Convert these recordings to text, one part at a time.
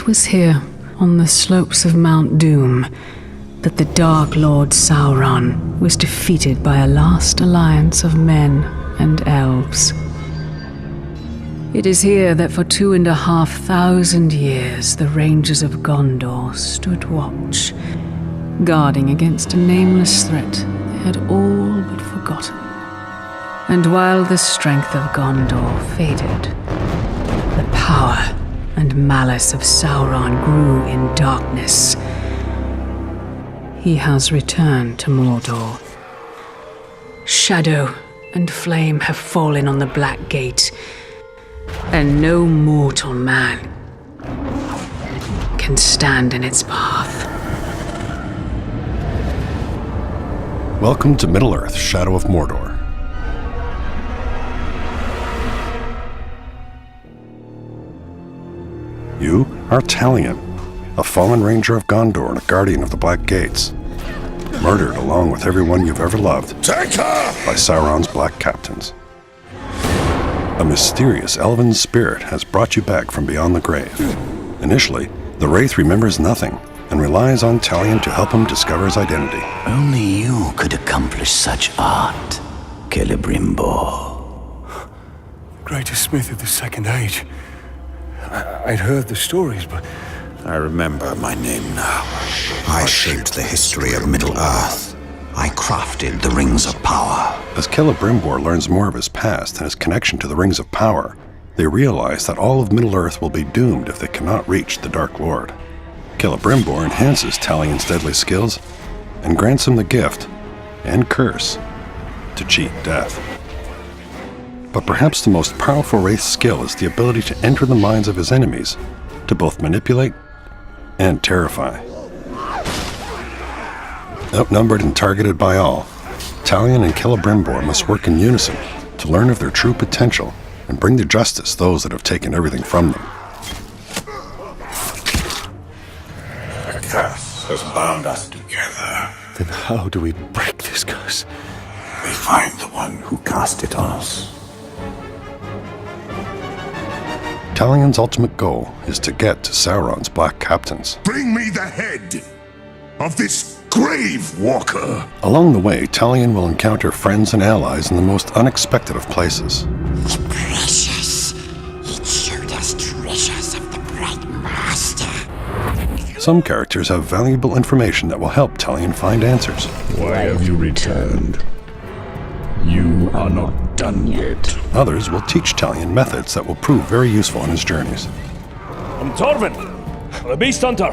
was here, on the slopes of Mount Doom, that the Dark Lord Sauron was defeated by a last alliance of men and elves. It is here that for 2,500 years the Rangers of Gondor stood watch, guarding against a nameless threat they had all but forgotten. And while the strength of Gondor faded, the power and malice of Sauron grew in darkness. He has returned to Mordor. Shadow and flame have fallen on the Black Gate, and no mortal man can stand in its path. Welcome to Middle-earth, Shadow of Mordor. You are Talion, a fallen ranger of Gondor and a guardian of the Black Gates, murdered along with everyone you've ever loved by Sauron's Black Captains. A mysterious elven spirit has brought you back from beyond the grave. Initially, the Wraith remembers nothing and relies on Talion to help him discover his identity. Only you could accomplish such art, Celebrimbor. Greatest smith of the Second Age. I'd heard the stories, but I remember my name now. I shaped the history of Middle-earth. I crafted the Rings of Power. As Celebrimbor learns more of his past and his connection to the Rings of Power, they realize that all of Middle-earth will be doomed if they cannot reach the Dark Lord. Celebrimbor enhances Talion's deadly skills and grants him the gift and curse to cheat death. But perhaps the most powerful Wraith's skill is the ability to enter the minds of his enemies, to both manipulate and terrify. Outnumbered and targeted by all, Talion and Celebrimbor must work in unison to learn of their true potential and bring to justice those that have taken everything from them. The curse has bound us together. then how do we break this curse? We find the one who cast it on us. Talion's ultimate goal is to get to Sauron's Black Captains. Bring me the head of this grave walker. Along the way, Talion will encounter friends and allies in the most unexpected of places. Precious. It showed us treasures of the Bright Master. Some characters have valuable information that will help Talion find answers. Why have you returned? You are not done yet. Others will teach Talion methods that will prove very useful in his journeys. I'm Torvin, the Beast Hunter.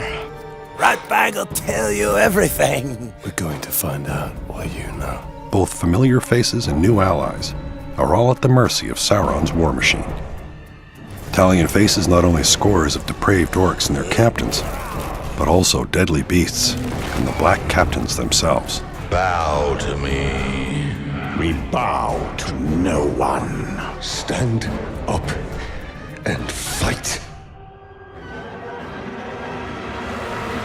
Ratbag will tell you everything. We're going to find out why you know. Both familiar faces and new allies are all at the mercy of Sauron's war machine. Talion faces not only scores of depraved orcs and their captains, but also deadly beasts and the Black Captains themselves. Bow to me. We bow to no one. Stand up and fight.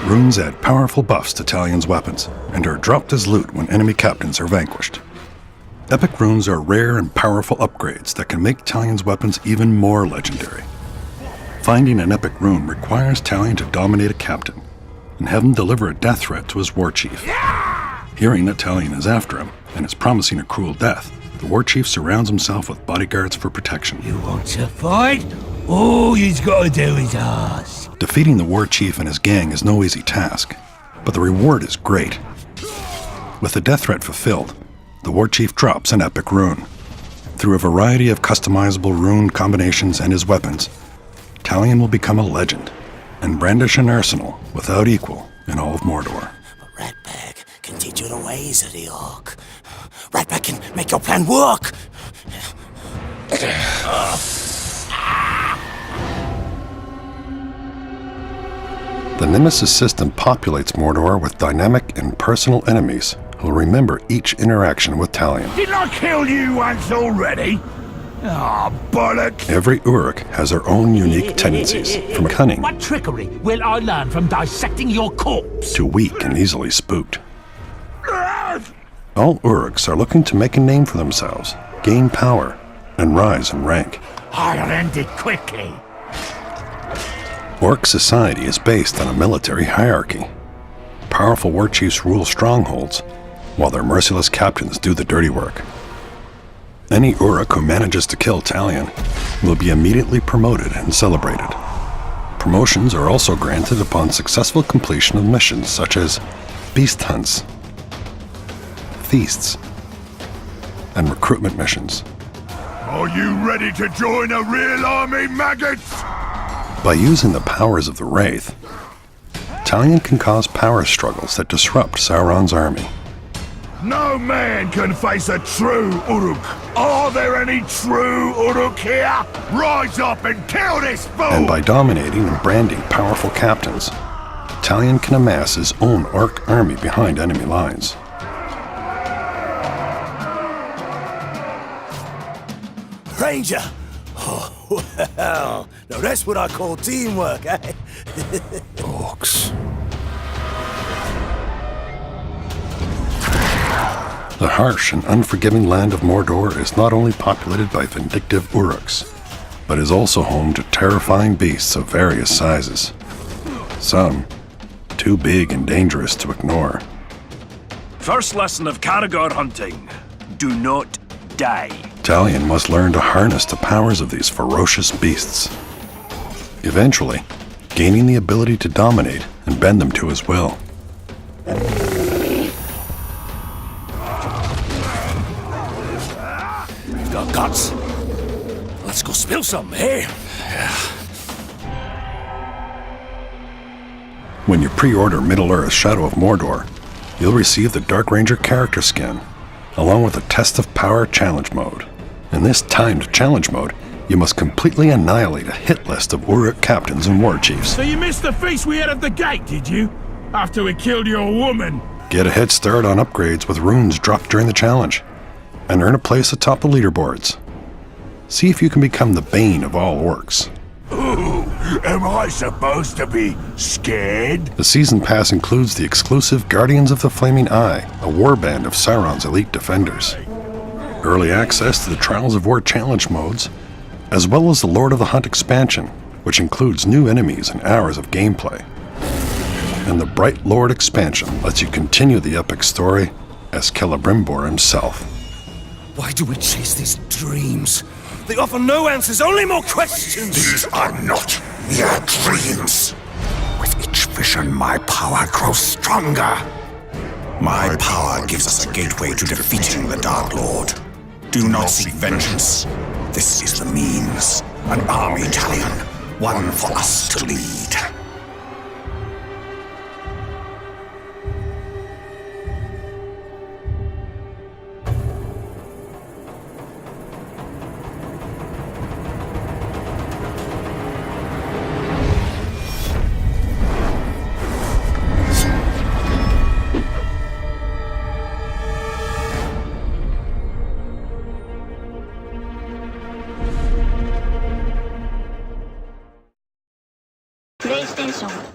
Runes add powerful buffs to Talion's weapons and are dropped as loot when enemy captains are vanquished. Epic runes are rare and powerful upgrades that can make Talion's weapons even more legendary. Finding an epic rune requires Talion to dominate a captain and have him deliver a death threat to his war chief. Hearing that Talion is after him and is promising a cruel death, the war chief surrounds himself with bodyguards for protection. You want to fight? All you've got to do is ask. Defeating the war chief and his gang is no easy task, but the reward is great. With the death threat fulfilled, the war chief drops an epic rune. Through a variety of customizable rune combinations and his weapons, Talion will become a legend and brandish an arsenal without equal in all of Mordor. Ratbag can teach you the ways of the orc. Ratbag can make your plan work. The Nemesis system populates Mordor with dynamic and personal enemies who will remember each interaction with Talion. Didn't I kill you once already? Ah, bollocks! Every Uruk has their own unique tendencies, from cunning What trickery will I learn from dissecting your corpse? to weak and easily spooked. All Uruks are looking to make a name for themselves, gain power, and rise in rank. I'll end it quickly. Orc society is based on a military hierarchy. Powerful war chiefs rule strongholds, while their merciless captains do the dirty work. Any Uruk who manages to kill Talion will be immediately promoted and celebrated. Promotions are also granted upon successful completion of missions such as beast hunts, feasts, and recruitment missions. Are you ready to join a real army, maggots? By using the powers of the Wraith, Talion can cause power struggles that disrupt Sauron's army. No man can face a true Uruk. Are there any true Uruk here? Rise up and kill this fool! And by dominating and branding powerful captains, Talion can amass his own orc army behind enemy lines. Ranger! Oh, well, now that's what I call teamwork, eh? Orcs. The harsh and unforgiving land of Mordor is not only populated by vindictive Uruks, but is also home to terrifying beasts of various sizes. Some too big and dangerous to ignore. First lesson of Caragor hunting. Do not die. Talion must learn to harness the powers of these ferocious beasts, eventually gaining the ability to dominate and bend them to his will. Got guts? Let's go spill some, eh? When you pre-order Middle-earth Shadow of Mordor, you'll receive the Dark Ranger character skin, along with a Test of Power challenge mode. In this timed challenge mode, you must completely annihilate a hit list of Uruk captains and war chiefs. So you missed the feast we had at the gate, did you? After we killed your woman? Get a head start on upgrades with runes dropped during the challenge, and earn a place atop the leaderboards. See if you can become the bane of all orcs. Ooh, am I supposed to be scared? The season pass includes the exclusive Guardians of the Flaming Eye, a warband of Sauron's elite defenders. Early access to the Trials of War challenge modes, as well as the Lord of the Hunt expansion, which includes new enemies and hours of gameplay. And the Bright Lord expansion lets you continue the epic story as Celebrimbor himself. Why do we chase these dreams? They offer no answers, only more questions! These are not mere dreams. With each vision, my power grows stronger. My power gives us a gateway to defeating the Dark Lord. Do not seek vengeance. This is the means. An army, Talion. One for us to lead. PlayStation